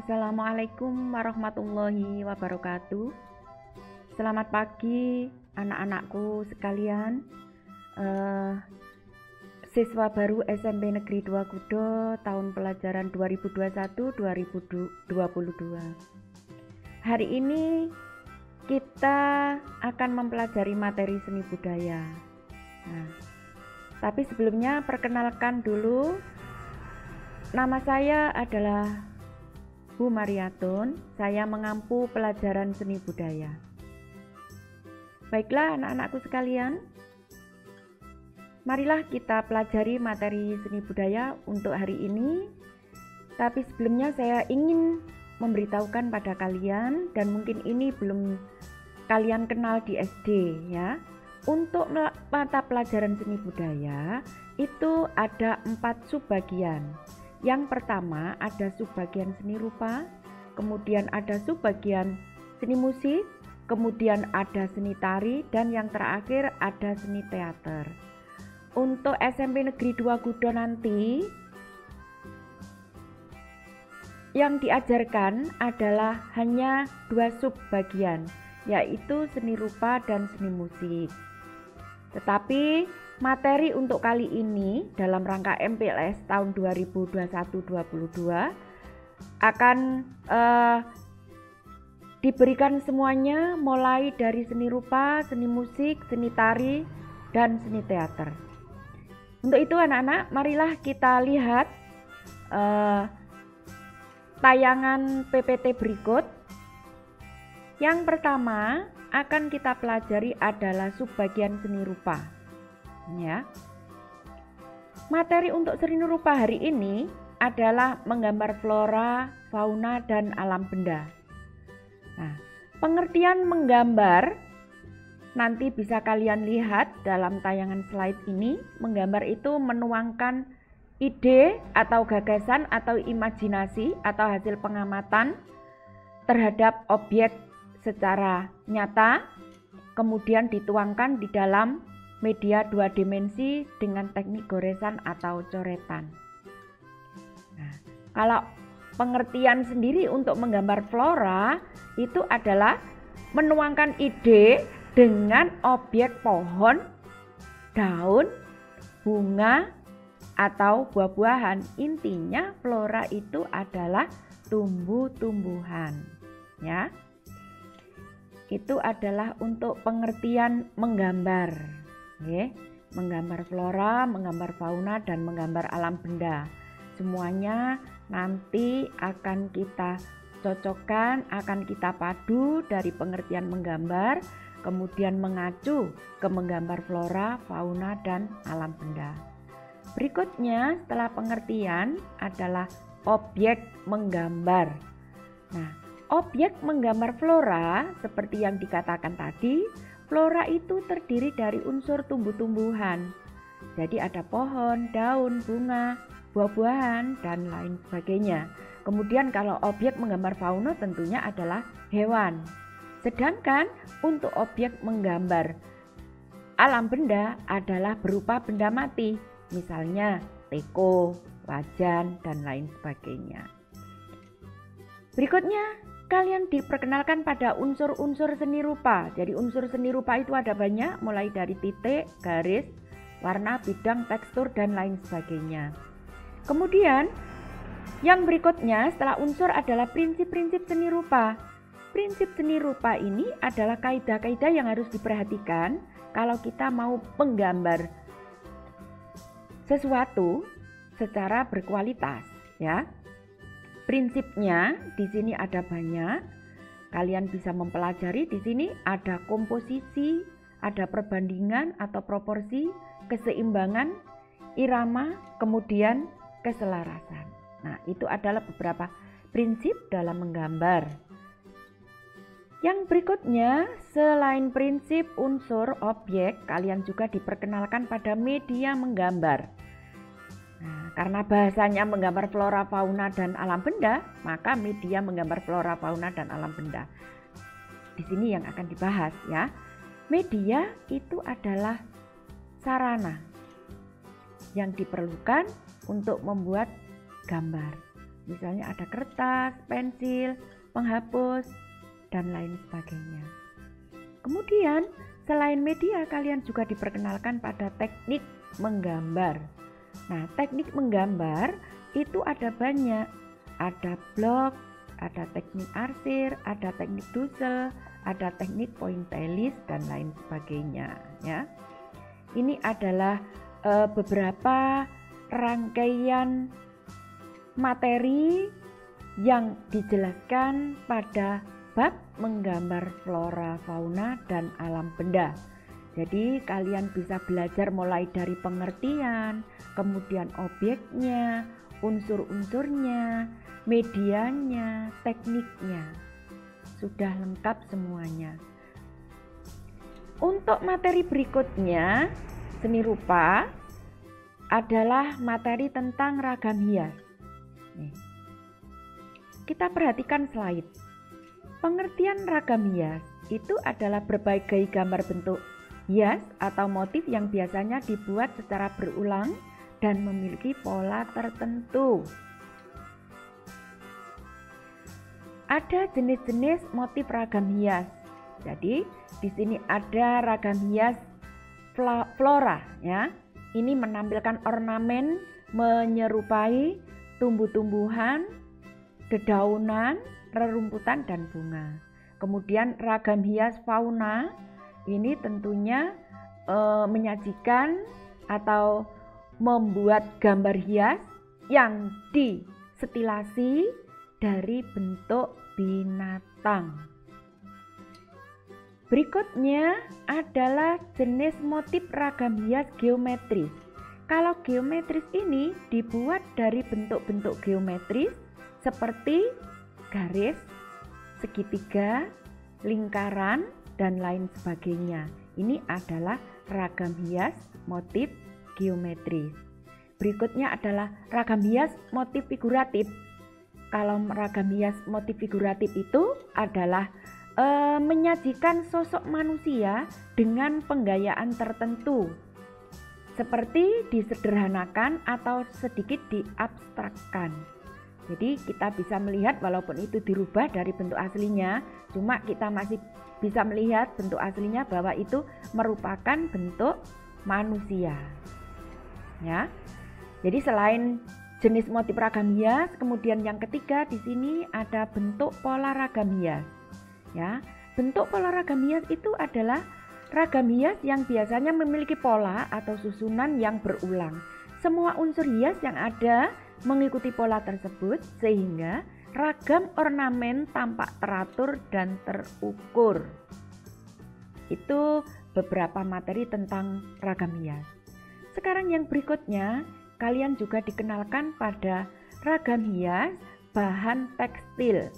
Assalamualaikum warahmatullahi wabarakatuh. Selamat pagi anak-anakku sekalian. Siswa baru SMP Negeri 2 Kudo tahun pelajaran 2021-2022. Hari ini kita akan mempelajari materi seni budaya. Nah, tapi sebelumnya perkenalkan dulu, nama saya adalah Bu Mariatun, saya mengampu pelajaran seni budaya. Baiklah anak-anakku sekalian, marilah kita pelajari materi seni budaya untuk hari ini. Tapi sebelumnya saya ingin memberitahukan pada kalian, dan mungkin ini belum kalian kenal di SD ya. Untuk mata pelajaran seni budaya itu ada 4 subbagian. Yang pertama ada subbagian seni rupa, kemudian ada subbagian seni musik, kemudian ada seni tari, dan yang terakhir ada seni teater. Untuk SMP Negeri 2 Kudo nanti yang diajarkan adalah hanya 2 subbagian, yaitu seni rupa dan seni musik. Tetapi materi untuk kali ini dalam rangka MPLS tahun 2021-2022 akan diberikan semuanya mulai dari seni rupa, seni musik, seni tari, dan seni teater. Untuk itu anak-anak, marilah kita lihat tayangan PPT berikut. Yang pertama akan kita pelajari adalah subbagian seni rupa. Ya. Materi untuk seni rupa hari ini adalah menggambar flora, fauna, dan alam benda. Nah, pengertian menggambar nanti bisa kalian lihat dalam tayangan slide ini. Menggambar itu menuangkan ide atau gagasan atau imajinasi atau hasil pengamatan terhadap objek secara nyata, kemudian dituangkan di dalam media 2 dimensi dengan teknik goresan atau coretan. Nah, kalau pengertian sendiri untuk menggambar flora itu adalah menuangkan ide dengan objek pohon, daun, bunga, atau buah-buahan. Intinya flora itu adalah tumbuh-tumbuhan, ya. Itu adalah untuk pengertian menggambar, ya. Menggambar flora, menggambar fauna, dan menggambar alam benda. Semuanya nanti akan kita cocokkan, akan kita padu dari pengertian menggambar, kemudian mengacu ke menggambar flora, fauna, dan alam benda. Berikutnya setelah pengertian adalah objek menggambar. Nah, objek menggambar flora seperti yang dikatakan tadi, flora itu terdiri dari unsur tumbuh-tumbuhan. Jadi ada pohon, daun, bunga, buah-buahan, dan lain sebagainya. Kemudian kalau objek menggambar fauna tentunya adalah hewan. Sedangkan untuk objek menggambar alam benda adalah berupa benda mati, misalnya teko, wajan, dan lain sebagainya. Berikutnya kalian diperkenalkan pada unsur-unsur seni rupa. Jadi unsur seni rupa itu ada banyak, mulai dari titik, garis, warna, bidang, tekstur, dan lain sebagainya. Kemudian yang berikutnya setelah unsur adalah prinsip-prinsip seni rupa. Prinsip seni rupa ini adalah kaidah-kaidah yang harus diperhatikan kalau kita mau menggambar sesuatu secara berkualitas, ya. Prinsipnya di sini ada banyak. Kalian bisa mempelajari di sini ada komposisi, ada perbandingan atau proporsi, keseimbangan, irama, kemudian keselarasan. Nah, itu adalah beberapa prinsip dalam menggambar. Yang berikutnya, selain prinsip, unsur, objek, kalian juga diperkenalkan pada media menggambar. Nah, karena bahasanya menggambar flora, fauna, dan alam benda, maka media menggambar flora, fauna, dan alam benda. Di sini yang akan dibahas ya. Media itu adalah sarana yang diperlukan untuk membuat gambar. Misalnya ada kertas, pensil, penghapus, dan lain sebagainya. Kemudian selain media, kalian juga diperkenalkan pada teknik menggambar. Nah, teknik menggambar itu ada banyak. Ada blok, ada teknik arsir, ada teknik dusel, ada teknik pointillis, dan lain sebagainya. Ya, ini adalah beberapa rangkaian materi yang dijelaskan pada bab menggambar flora, fauna, dan alam benda. Jadi kalian bisa belajar mulai dari pengertian, kemudian objeknya, unsur-unsurnya, medianya, tekniknya. Sudah lengkap semuanya. Untuk materi berikutnya, seni rupa adalah materi tentang ragam hias. Nih, kita perhatikan slide. Pengertian ragam hias itu adalah berbagai gambar bentuk hias atau motif yang biasanya dibuat secara berulang dan memiliki pola tertentu. Ada jenis-jenis motif ragam hias. Jadi di sini ada ragam hias flora, ya. Ini menampilkan ornamen menyerupai tumbuh-tumbuhan, dedaunan, rerumputan, dan bunga. Kemudian ragam hias fauna ini tentunya menyajikan atau membuat gambar hias yang disetilasi dari bentuk binatang. Berikutnya adalah jenis motif ragam hias geometris. Kalau geometris ini dibuat dari bentuk-bentuk geometris seperti garis, segitiga, lingkaran, dan lain sebagainya. Ini adalah ragam hias motif geometris. Berikutnya adalah ragam hias motif figuratif. Kalau ragam hias motif figuratif itu adalah menyajikan sosok manusia dengan penggayaan tertentu, seperti disederhanakan atau sedikit diabstrakkan. Jadi kita bisa melihat walaupun itu dirubah dari bentuk aslinya, cuma kita masih bisa melihat bentuk aslinya bahwa itu merupakan bentuk manusia. Ya. Jadi selain jenis motif ragam hias, kemudian yang ketiga di sini ada bentuk pola ragam hias. Ya, bentuk pola ragam hias itu adalah ragam hias yang biasanya memiliki pola atau susunan yang berulang. Semua unsur hias yang ada mengikuti pola tersebut sehingga ragam ornamen tampak teratur dan terukur. Itu beberapa materi tentang ragam hias. Sekarang yang berikutnya, kalian juga dikenalkan pada ragam hias bahan tekstil.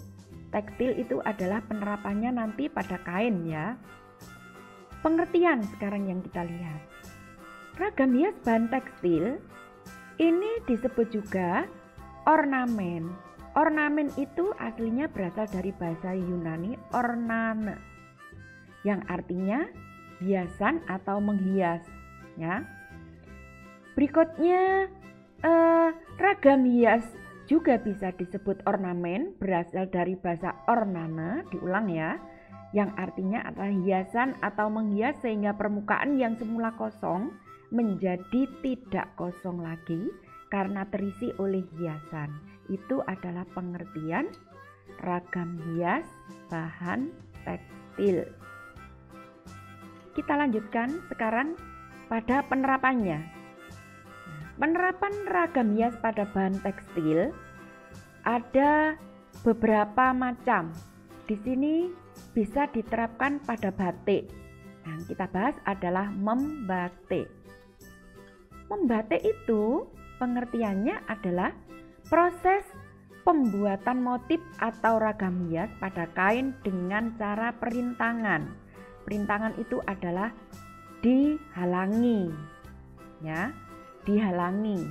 Tekstil itu adalah penerapannya nanti pada kain, ya. Pengertian sekarang yang kita lihat. Ragam hias bahan tekstil ini disebut juga ornamen. Ornamen itu aslinya berasal dari bahasa Yunani ornane, yang artinya hiasan atau menghias, ya. Berikutnya ragam hias juga bisa disebut ornamen, berasal dari bahasa ornana, diulang ya, yang artinya adalah hiasan atau menghias sehingga permukaan yang semula kosong menjadi tidak kosong lagi karena terisi oleh hiasan. Itu adalah pengertian ragam hias bahan tekstil. Kita lanjutkan sekarang pada penerapannya. Penerapan ragam hias pada bahan tekstil ada beberapa macam. Di sini bisa diterapkan pada batik. Yang kita bahas adalah membatik. Membatik itu pengertiannya adalah proses pembuatan motif atau ragam hias pada kain dengan cara perintangan. Perintangan itu adalah dihalangi, ya. Dihalangi.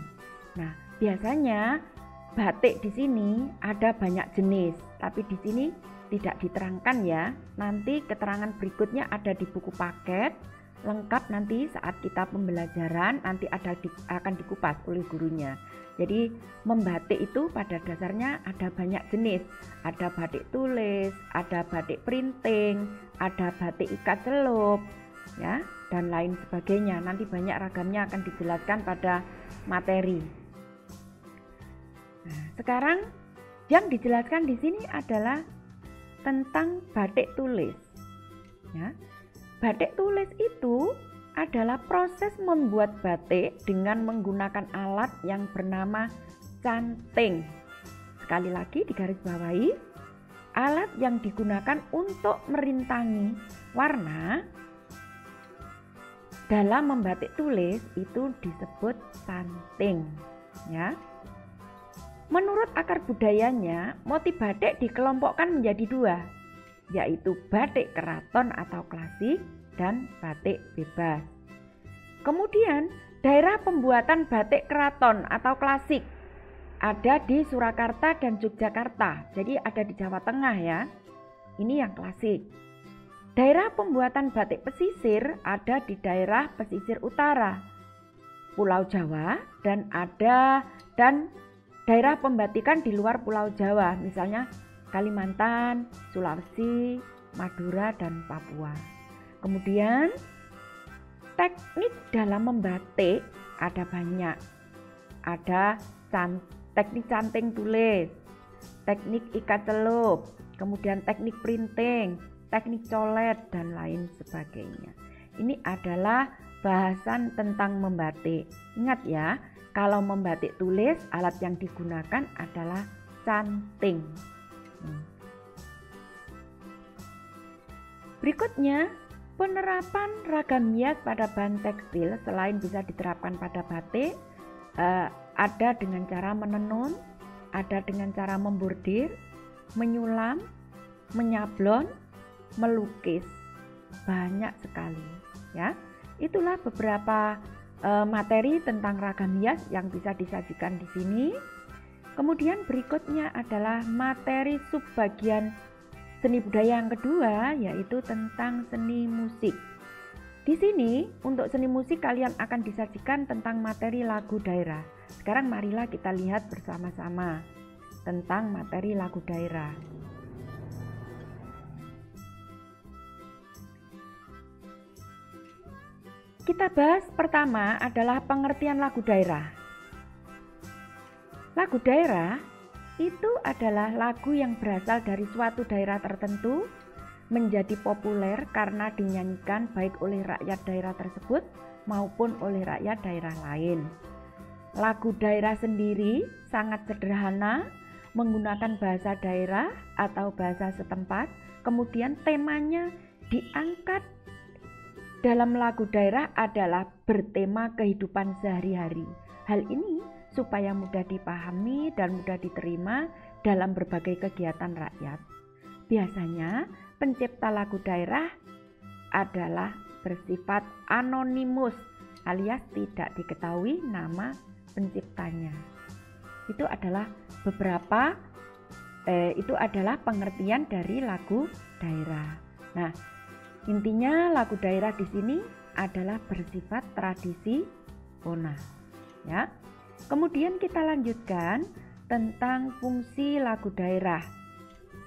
Nah, biasanya batik di sini ada banyak jenis, tapi di sini tidak diterangkan ya. Nanti keterangan berikutnya ada di buku paket lengkap nanti saat kita pembelajaran, nanti akan dikupas oleh gurunya. Jadi membatik itu pada dasarnya ada banyak jenis. Ada batik tulis, ada batik printing, ada batik ikat celup, ya, dan lain sebagainya. Nanti banyak ragamnya akan dijelaskan pada materi. Nah, sekarang yang dijelaskan di sini adalah tentang batik tulis. Ya. Batik tulis itu adalah proses membuat batik dengan menggunakan alat yang bernama canting. Sekali lagi digarisbawahi, alat yang digunakan untuk merintangi warna dalam membatik tulis itu disebut canting, ya. Menurut akar budayanya, motif batik dikelompokkan menjadi dua, yaitu batik keraton atau klasik dan batik bebas. Kemudian daerah pembuatan batik keraton atau klasik ada di Surakarta dan Yogyakarta. Jadi ada di Jawa Tengah ya. Ini yang klasik. Daerah pembuatan batik pesisir ada di daerah pesisir utara, Pulau Jawa, dan daerah pembatikan di luar Pulau Jawa, misalnya Kalimantan, Sulawesi, Madura, dan Papua. Kemudian teknik dalam membatik ada banyak. Ada teknik canting tulis, teknik ikat celup, kemudian teknik printing, teknik colet, dan lain sebagainya. Ini adalah bahasan tentang membatik. Ingat ya, kalau membatik tulis alat yang digunakan adalah canting. Berikutnya, penerapan ragam hias pada bahan tekstil selain bisa diterapkan pada batik, ada dengan cara menenun, ada dengan cara membordir, menyulam, menyablon, melukis. Banyak sekali, ya. Itulah beberapa materi tentang ragam hias yang bisa disajikan di sini. Kemudian berikutnya adalah materi subbagian seni budaya yang kedua, yaitu tentang seni musik. Di sini untuk seni musik kalian akan disajikan tentang materi lagu daerah. Sekarang marilah kita lihat bersama-sama tentang materi lagu daerah. Kita bahas pertama adalah pengertian lagu daerah. Lagu daerah itu adalah lagu yang berasal dari suatu daerah tertentu menjadi populer karena dinyanyikan baik oleh rakyat daerah tersebut maupun oleh rakyat daerah lain. Lagu daerah sendiri sangat sederhana, menggunakan bahasa daerah atau bahasa setempat, kemudian temanya diangkat dalam lagu daerah adalah bertema kehidupan sehari-hari. Hal ini supaya mudah dipahami dan mudah diterima dalam berbagai kegiatan rakyat. Biasanya pencipta lagu daerah adalah bersifat anonimus alias tidak diketahui nama penciptanya. Itu adalah pengertian dari lagu daerah. Nah, intinya lagu daerah di sini adalah bersifat tradisional, ya. Kemudian kita lanjutkan tentang fungsi lagu daerah.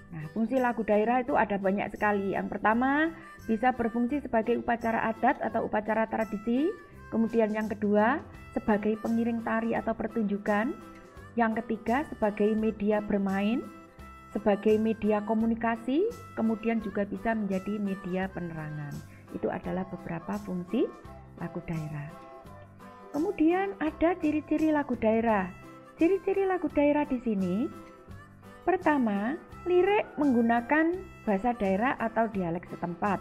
Nah, fungsi lagu daerah itu ada banyak sekali. Yang pertama, bisa berfungsi sebagai upacara adat atau upacara tradisi. Kemudian yang kedua, sebagai pengiring tari atau pertunjukan. Yang ketiga, sebagai media bermain, sebagai media komunikasi, kemudian juga bisa menjadi media penerangan. Itu adalah beberapa fungsi lagu daerah. Kemudian ada ciri-ciri lagu daerah. Ciri-ciri lagu daerah di sini, pertama, lirik menggunakan bahasa daerah atau dialek setempat.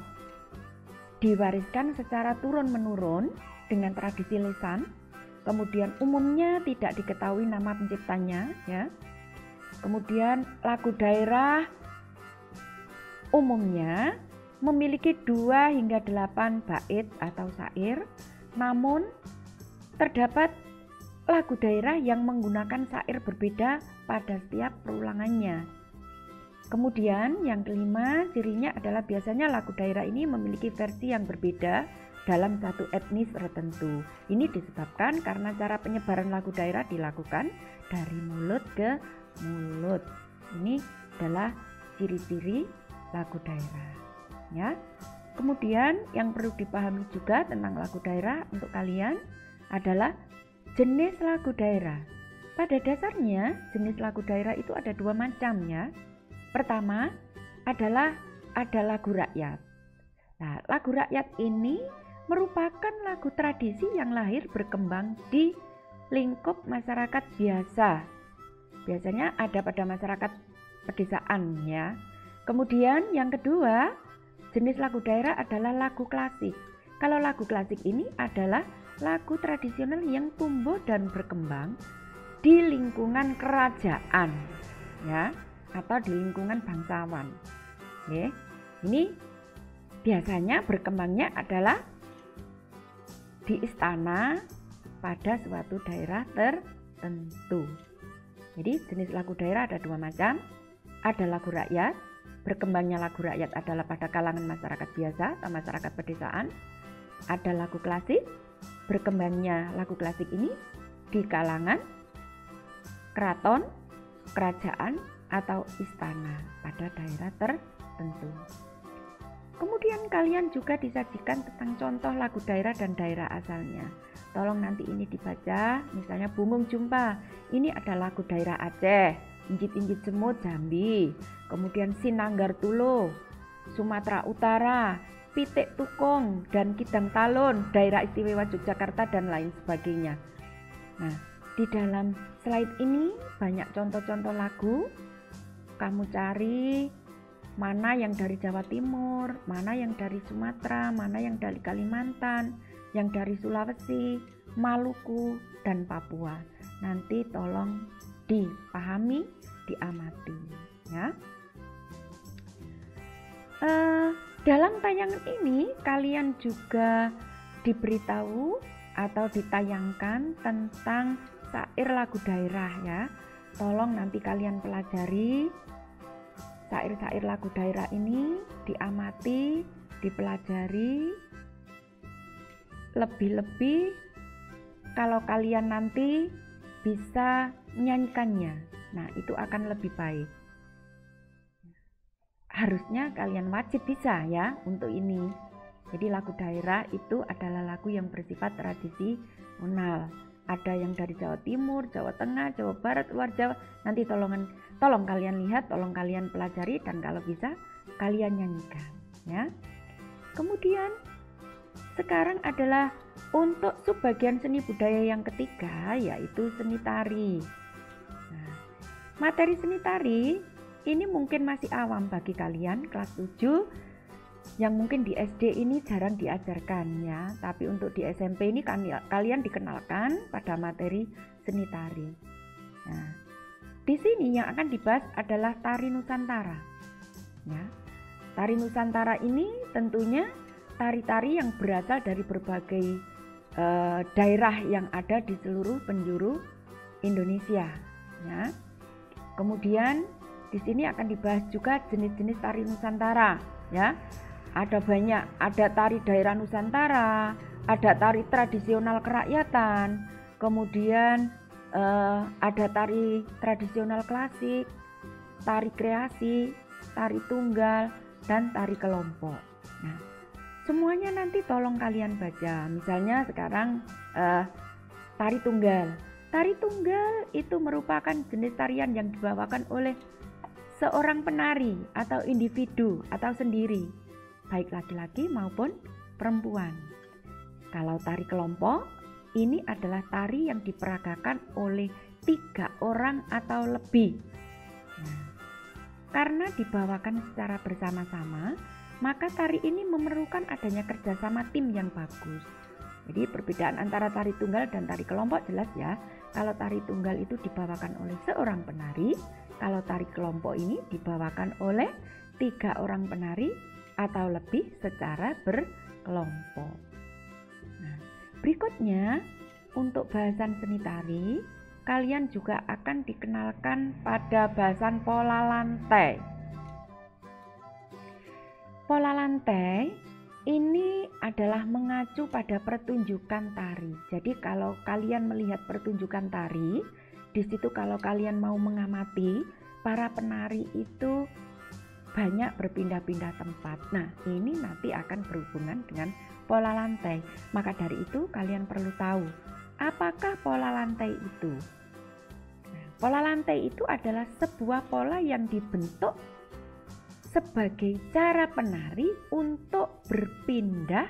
Diwariskan secara turun-menurun dengan tradisi lisan. Kemudian umumnya tidak diketahui nama penciptanya, ya. Kemudian lagu daerah umumnya memiliki 2 hingga 8 bait atau syair, namun terdapat lagu daerah yang menggunakan syair berbeda pada setiap perulangannya. Kemudian yang kelima, cirinya adalah biasanya lagu daerah ini memiliki versi yang berbeda dalam satu etnis tertentu. Ini disebabkan karena cara penyebaran lagu daerah dilakukan dari mulut ke mulut. Ini adalah ciri-ciri lagu daerah, ya. Kemudian yang perlu dipahami juga tentang lagu daerah untuk kalian adalah jenis lagu daerah. Pada dasarnya jenis lagu daerah itu ada dua macam, ya. Pertama adalah ada lagu rakyat. Nah, lagu rakyat ini merupakan lagu tradisi yang lahir berkembang di lingkup masyarakat biasa. Biasanya ada pada masyarakat pedesaan, ya. Kemudian yang kedua, jenis lagu daerah adalah lagu klasik. Kalau lagu klasik ini adalah lagu tradisional yang tumbuh dan berkembang di lingkungan kerajaan, ya, atau di lingkungan bangsawan. Oke. Ini biasanya berkembangnya adalah di istana pada suatu daerah tertentu. Jadi jenis lagu daerah ada dua macam. Ada lagu rakyat, berkembangnya lagu rakyat adalah pada kalangan masyarakat biasa atau masyarakat pedesaan. Ada lagu klasik, berkembangnya lagu klasik ini di kalangan keraton, kerajaan, atau istana pada daerah tertentu. Kemudian kalian juga disajikan tentang contoh lagu daerah dan daerah asalnya. Tolong nanti ini dibaca, misalnya Bumung Jumpa, ini ada lagu daerah Aceh, Injit-injit semut Jambi, kemudian Sinanggar Tulo, Sumatera Utara, Pitik Tukung, dan Kidang Talun, daerah istimewa Yogyakarta, dan lain sebagainya. Nah, di dalam slide ini banyak contoh-contoh lagu. Kamu cari mana yang dari Jawa Timur, mana yang dari Sumatera, mana yang dari Kalimantan, yang dari Sulawesi, Maluku, dan Papua. Nanti tolong dipahami, diamati, ya. Dalam tayangan ini kalian juga diberitahu atau ditayangkan tentang syair lagu daerah, ya. Tolong nanti kalian pelajari syair-syair lagu daerah ini, diamati, dipelajari. Lebih-lebih kalau kalian nanti bisa menyanyikannya, nah itu akan lebih baik. Harusnya kalian wajib bisa, ya, untuk ini. Jadi lagu daerah itu adalah lagu yang bersifat tradisional. Ada yang dari Jawa Timur, Jawa Tengah, Jawa Barat, luar Jawa. Nanti tolong kalian lihat, tolong kalian pelajari, dan kalau bisa kalian nyanyikan, ya. Kemudian sekarang adalah untuk subbagian seni budaya yang ketiga, yaitu seni tari. Nah, materi seni tari ini mungkin masih awam bagi kalian kelas 7, yang mungkin di SD ini jarang diajarkan, ya, tapi untuk di SMP ini kalian dikenalkan pada materi seni tari. Nah, di sini yang akan dibahas adalah tari Nusantara, ya. Tari Nusantara ini tentunya tari-tari yang berasal dari berbagai daerah yang ada di seluruh penjuru Indonesia, ya. Kemudian di sini akan dibahas juga jenis-jenis tari Nusantara, ya. Ada banyak, ada tari daerah Nusantara, ada tari tradisional kerakyatan, kemudian ada tari tradisional klasik, tari kreasi, tari tunggal, dan tari kelompok. Nah, semuanya nanti tolong kalian baca. Misalnya sekarang tari tunggal. Tari tunggal itu merupakan jenis tarian yang dibawakan oleh seorang penari atau individu atau sendiri, baik laki-laki maupun perempuan. Kalau tari kelompok, ini adalah tari yang diperagakan oleh 3 orang atau lebih. Nah, karena dibawakan secara bersama-sama, maka tari ini memerlukan adanya kerjasama tim yang bagus. Jadi perbedaan antara tari tunggal dan tari kelompok jelas, ya. Kalau tari tunggal itu dibawakan oleh seorang penari, kalau tari kelompok ini dibawakan oleh 3 orang penari atau lebih secara berkelompok. Nah, berikutnya untuk bahasan seni tari, kalian juga akan dikenalkan pada bahasan pola lantai. Pola lantai ini adalah mengacu pada pertunjukan tari. Jadi kalau kalian melihat pertunjukan tari, di situ kalau kalian mau mengamati, para penari itu banyak berpindah-pindah tempat. Nah, ini nanti akan berhubungan dengan pola lantai. Maka dari itu kalian perlu tahu, apakah pola lantai itu? Nah, pola lantai itu adalah sebuah pola yang dibentuk sebagai cara penari untuk berpindah,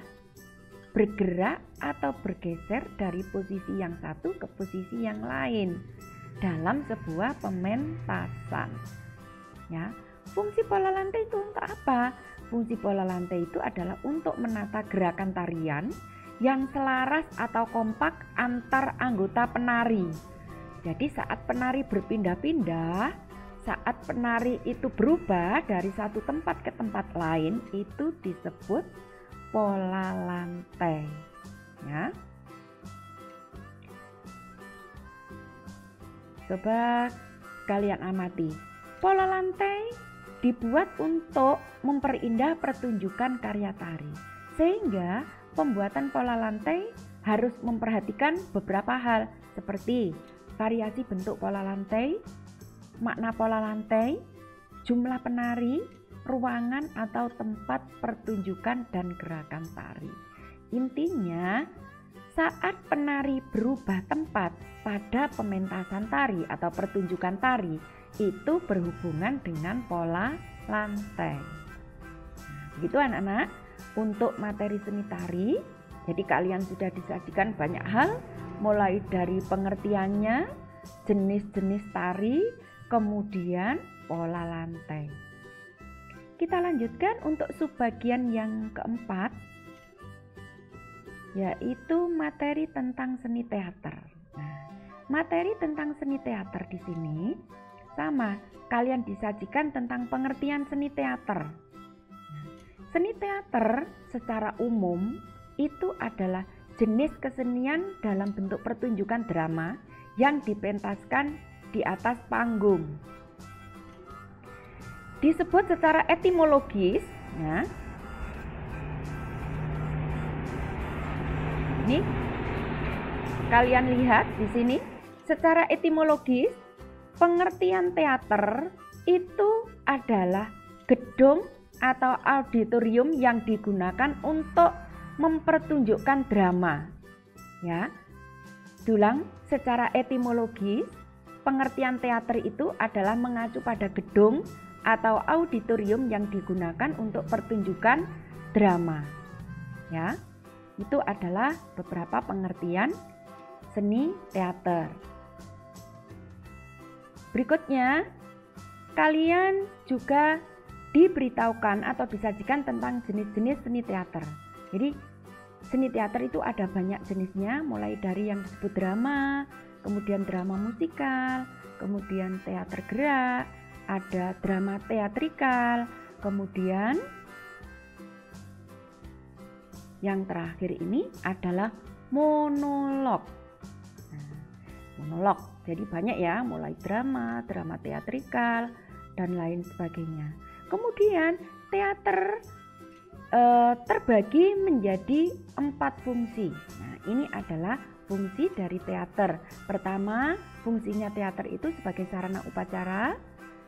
bergerak atau bergeser dari posisi yang satu ke posisi yang lain dalam sebuah pementasan. Ya, fungsi pola lantai itu untuk apa? Fungsi pola lantai itu adalah untuk menata gerakan tarian yang selaras atau kompak antar anggota penari. Jadi saat penari berpindah-pindah, saat penari itu berubah dari satu tempat ke tempat lain, itu disebut pola lantai. Ya. Coba kalian amati. Pola lantai dibuat untuk memperindah pertunjukan karya tari. Sehingga pembuatan pola lantai harus memperhatikan beberapa hal seperti variasi bentuk pola lantai, makna pola lantai, jumlah penari, ruangan atau tempat pertunjukan dan gerakan tari. Intinya, saat penari berubah tempat pada pementasan tari atau pertunjukan tari, itu berhubungan dengan pola lantai. Begitu anak-anak, untuk materi seni tari, jadi kalian sudah disajikan banyak hal, mulai dari pengertiannya, jenis-jenis tari, kemudian pola lantai. Kita lanjutkan untuk subbagian yang keempat, yaitu materi tentang seni teater. Nah, materi tentang seni teater di sini sama, kalian disajikan tentang pengertian seni teater. Seni teater secara umum itu adalah jenis kesenian dalam bentuk pertunjukan drama yang dipentaskan di atas panggung. Disebut secara etimologis, ya. Ini kalian lihat di sini, secara etimologis pengertian teater itu adalah gedung atau auditorium yang digunakan untuk mempertunjukkan drama. Ya. Diulang, secara etimologis pengertian teater itu adalah mengacu pada gedung atau auditorium yang digunakan untuk pertunjukan drama. Ya, itu adalah beberapa pengertian seni teater. Berikutnya, kalian juga diberitahukan atau disajikan tentang jenis-jenis seni teater. Jadi, seni teater itu ada banyak jenisnya, mulai dari yang disebut drama, kemudian drama musikal, kemudian teater gerak, ada drama teatrikal, kemudian yang terakhir ini adalah monolog. Nah, monolog, jadi banyak ya, mulai drama, drama teatrikal, dan lain sebagainya. Kemudian teater terbagi menjadi 4 fungsi. Nah, ini adalah fungsi dari teater. Pertama, fungsinya teater itu sebagai sarana upacara,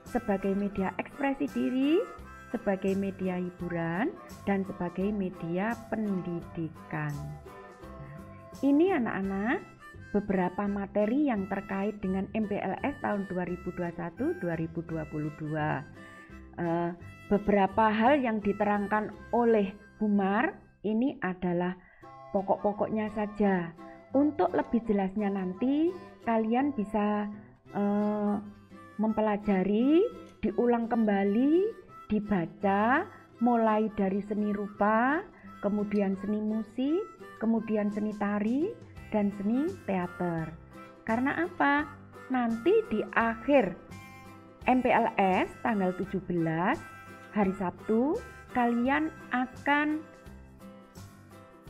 sebagai media ekspresi diri, sebagai media hiburan, dan sebagai media pendidikan. Ini anak-anak beberapa materi yang terkait dengan MPLS tahun 2021-2022. Beberapa hal yang diterangkan oleh Bu Mar ini adalah pokok-pokoknya saja. Untuk lebih jelasnya nanti kalian bisa mempelajari, diulang kembali, dibaca mulai dari seni rupa, kemudian seni musik, kemudian seni tari, dan seni teater. Karena apa? Nanti di akhir MPLS tanggal 17 hari Sabtu kalian akan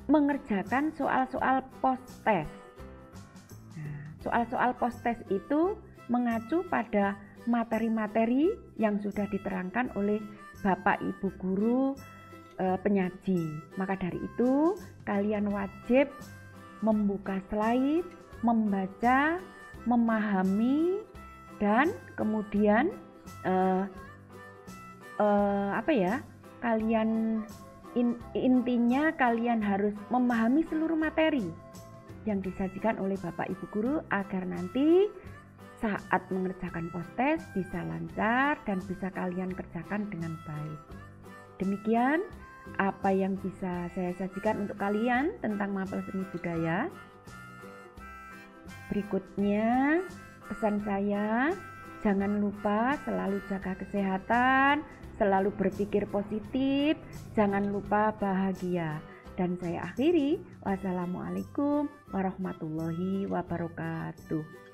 mengerjakan soal-soal post-test. Nah, soal-soal post-test itu mengacu pada materi-materi yang sudah diterangkan oleh Bapak Ibu guru penyaji. Maka dari itu kalian wajib membuka slide, membaca, memahami, dan kemudian intinya kalian harus memahami seluruh materi yang disajikan oleh Bapak Ibu Guru agar nanti saat mengerjakan post-test bisa lancar dan bisa kalian kerjakan dengan baik. Demikian apa yang bisa saya sajikan untuk kalian tentang Mapel Seni Budaya. Berikutnya pesan saya, jangan lupa selalu jaga kesehatan, selalu berpikir positif, jangan lupa bahagia. Dan saya akhiri, wassalamualaikum warahmatullahi wabarakatuh.